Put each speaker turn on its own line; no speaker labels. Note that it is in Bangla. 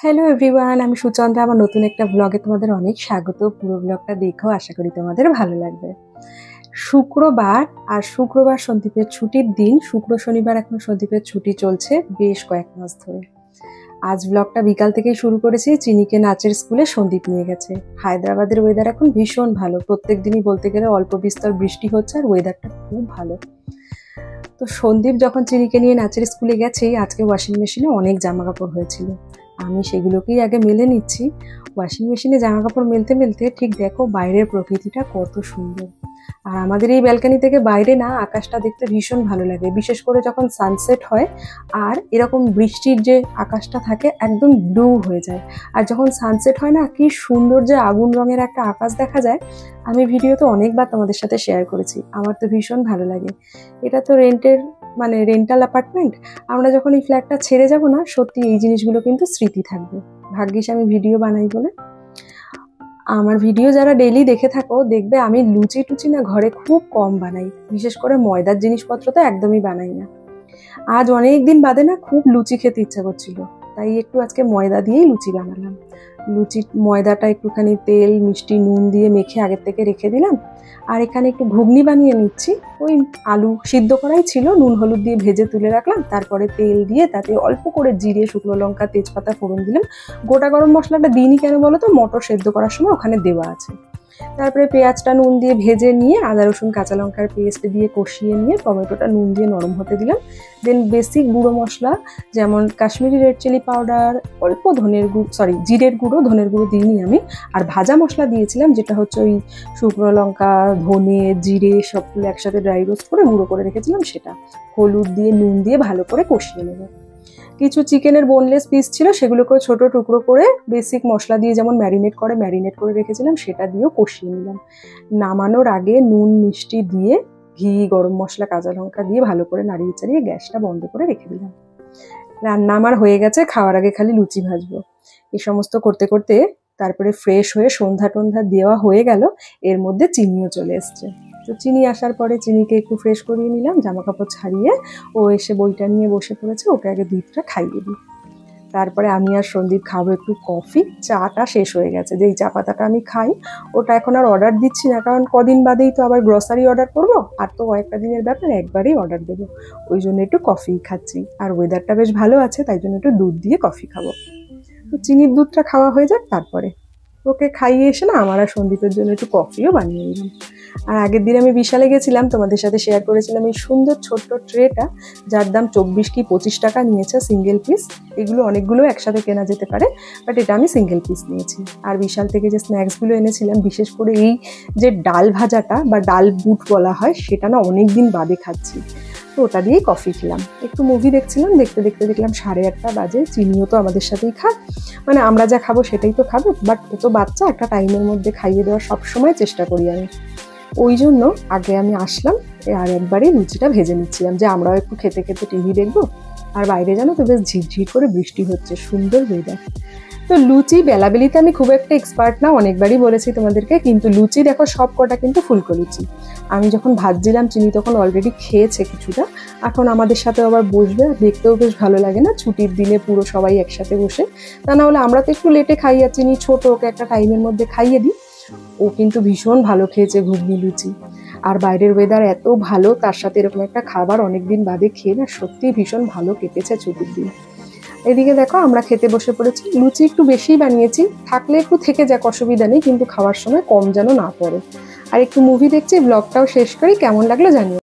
হ্যালো এভরিওয়ান, আমি সুচন্দ্রা। আমার নতুন একটা ব্লগে তোমাদের অনেক স্বাগত। পুরো ব্লগটা দেখো, আশা করি তোমাদের ভালো লাগবে। শুক্রবার আর শুক্রবার সন্দীপের ছুটির দিন। শুক্র শনিবার এখন সন্দীপের ছুটি চলছে বেশ কয়েক মাস ধরে। আজ ব্লগটা বিকাল থেকেই শুরু করেছি। চিনিকে নাচের স্কুলে সন্দীপ নিয়ে গেছে। হায়দ্রাবাদের ওয়েদার এখন ভীষণ ভালো, প্রত্যেক দিনই বলতে গেলে অল্প বিস্তর বৃষ্টি হচ্ছে আর ওয়েদারটা খুব ভালো। তো সন্দীপ যখন চিনিকে নিয়ে নাচের স্কুলে গেছে, আজকে ওয়াশিং মেশিনে অনেক জামা কাপড় হয়েছিল। আমি সেগুলোকেই আগে মেলে নিচ্ছি। ওয়াশিং মেশিনে জামা কাপড় মেলতে মেলতে ঠিক দেখো বাইরের প্রকৃতিটা কত সুন্দর। আর আমাদের এই ব্যালকানি থেকে বাইরে না আকাশটা দেখতে ভীষণ ভালো লাগে, বিশেষ করে যখন সানসেট হয় আর এরকম বৃষ্টির যে আকাশটা থাকে একদম ব্লু হয়ে যায়। আর যখন সানসেট হয় না, কি সুন্দর যে আগুন রঙের একটা আকাশ দেখা যায়। আমি ভিডিওতে অনেকবার তোমাদের সাথে শেয়ার করেছি, আমার তো ভীষণ ভালো লাগে। এটা তো রেন্টাল অ্যাপার্টমেন্ট। আমরা যখন এই ফ্ল্যাটটা ছেড়ে যাব না, সত্যি এই জিনিসগুলো কিন্তু স্মৃতি থাকবে। ভাগ্যিস আমি ভিডিও বানাই বলে। আমার ভিডিও যারা ডেইলি দেখে থাকো দেখবে আমি লুচি টুচি না ঘরে খুব কম বানাই, বিশেষ করে ময়দার জিনিসপত্র তো একদমই বানাই না। আজ অনেক দিন বাদে না খুব লুচি খেতে ইচ্ছা করছিল, তাই একটু আজকে ময়দা দিয়েই লুচি বানালাম। ময়দাটা একটুখানি তেল মিষ্টি নুন দিয়ে মেখে আগের থেকে রেখে দিলাম। আর এখানে একটু ঘুগনি বানিয়ে নিচ্ছি। ওই আলু সিদ্ধ করাই ছিল, নুন হলুদ দিয়ে ভেজে তুলে রাখলাম, তারপরে তেল দিয়ে তাতে অল্প করে জিরে শুকনো লঙ্কা তেজপাতা ফোড়ন দিলাম। গোটা গরম মশলাটা দিইনি কেন বলো তো, মটর সেদ্ধ করার সময় ওখানে দেওয়া আছে। তারপরে পেঁয়াজটা নুন দিয়ে ভেজে নিয়ে আদা রসুন কাঁচা লঙ্কার পেস্ট দিয়ে কষিয়ে নিয়ে টমেটোটা নুন দিয়ে নরম হতে দিলাম। দেন বেসিক গুঁড়ো মশলা যেমন কাশ্মীরি রেড চিলি পাউডার, অল্প জিরের গুঁড়ো, ধনের গুঁড়ো দিইনি আমি। আর ভাজা মশলা দিয়েছিলাম, যেটা হচ্ছে ওই শুকনো লঙ্কা ধনে জিরে সবগুলো একসাথে ড্রাই রোস্ট করে গুঁড়ো করে রেখেছিলাম সেটা। হলুদ দিয়ে নুন দিয়ে ভালো করে কষিয়ে নেব। কিছু চিকেনের বোনলেস পিস ছিল, সেগুলোকেও ছোট টুকরো করে বেসিক মশলা দিয়ে যেমন ম্যারিনেট করে রেখেছিলাম সেটা দিয়েও কষিয়ে নিলাম। নামানোর আগে নুন মিষ্টি দিয়ে ঘি গরম মশলা কাঁচা লঙ্কা দিয়ে ভালো করে নাড়িয়ে চাড়িয়ে গ্যাসটা বন্ধ করে রেখে দিলাম। রান্না আমার হয়ে গেছে, খাওয়ার আগে খালি লুচি ভাজবো। এই সমস্ত করতে করতে তারপরে ফ্রেশ হয়ে সন্ধ্যা টন্ধা দেওয়া হয়ে গেল। এর মধ্যে চিনিও চলে এসছে। তো চিনি আসার পরে চিনিকে একটু ফ্রেশ করিয়ে নিলাম, জামা কাপড় ছাড়িয়ে ও এসে বইটা নিয়ে বসে পড়েছে, ওকে আগে দুধটা খাইয়ে দিই। তারপরে আমি আর সন্দীপ খাবো একটু কফি। চাটা শেষ হয়ে গেছে, যেই চা পাতাটা আমি খাই ওটা এখন আর অর্ডার দিচ্ছি না, কারণ কদিন বাদেই তো আবার গ্রসারি অর্ডার করবো, আর তো কয়েকটা দিনের ব্যাপার, একবারেই অর্ডার দেবো। ওই জন্য একটু কফিই খাচ্ছি। আর ওয়েদারটা বেশ ভালো আছে, তাই জন্য একটু দুধ দিয়ে কফি খাবো। তো চিনির দুধটা খাওয়া হয়ে যাক, তারপরে ওকে খাইয়ে এসে না আমার আর সন্দীপের জন্য একটু কফিও বানিয়ে নিলাম। আর আগের দিন আমি বিশালে গেছিলাম, তোমাদের সাথে শেয়ার করেছিলাম এই সুন্দর ছোট্ট ট্রেটা, যার দাম 24 কি 25 টাকা নিয়েছে সিঙ্গেল পিস। এগুলো অনেকগুলো একসাথে কেনা যেতে পারে, বাট এটা আমি সিঙ্গেল পিস নিয়েছি। আর বিশাল থেকে যে স্ন্যাক্সগুলো এনেছিলাম, বিশেষ করে এই যে ডাল ভাজাটা বা ডাল বুট বলা হয়, সেটা না অনেক দিন বাদে খাচ্ছি। তো ওটা দিয়েই কফি খেলাম। একটু মুভি দেখছিলাম, দেখতে দেখতে দেখলাম 8:30 বাজে। চিনিও তো আমাদের সাথেই খায়, মানে আমরা যা খাবো সেটাই তো খাবে, বাট ও তো বাচ্চা, একটা টাইমের মধ্যে খাইয়ে দেওয়ার সবসময় চেষ্টা করি আমি। ওই জন্য আগে আমি আসলাম আর একবারই লুচিটা ভেজে নিচ্ছিলাম, যে আমরাও একটু খেতে খেতে টিভি দেখবো। আর বাইরে জানো তো বেশ ঝিরঝির করে বৃষ্টি হচ্ছে, সুন্দর ওয়েদার। তো লুচি বেলাবেলিতে আমি খুব একটা এক্সপার্ট না, অনেকবারই বলেছি তোমাদেরকে, কিন্তু লুচি দেখো সব কটা কিন্তু ফুলকো লুচি। আমি যখন ভাজছিলাম চিনি তখন অলরেডি খেয়েছে কিছুটা, এখন আমাদের সাথে আবার বসবে। আর দেখতেও বেশ ভালো লাগে না ছুটির দিনে পুরো সবাই একসাথে বসে। তা না হলে আমরা তো একটু লেটে খাই, আর চিনি ছোট, ওকে একটা টাইমের মধ্যে খাইয়ে দিই। ও কিন্তু ভীষণ ভালো খেয়েছে ঘুগনি লুচি। আর বাইরের ওয়েদার এত ভালো, তার সাথে এরকম একটা খাবার অনেকদিন বাদে খেয়ে না সত্যি ভীষণ ভালো কেটেছে ছুটির দিন। এদিকে দেখো আমরা খেতে বসে পড়েছি। লুচি একটু বেশিই বানিয়েছি, থাকলে একটু থেকে যাক অসুবিধা নেই, কিন্তু খাওয়ার সময় কম যেন না পড়ে। আর একটু মুভি দেখছি, ব্লগটাও শেষ করি। কেমন লাগলো জানিও।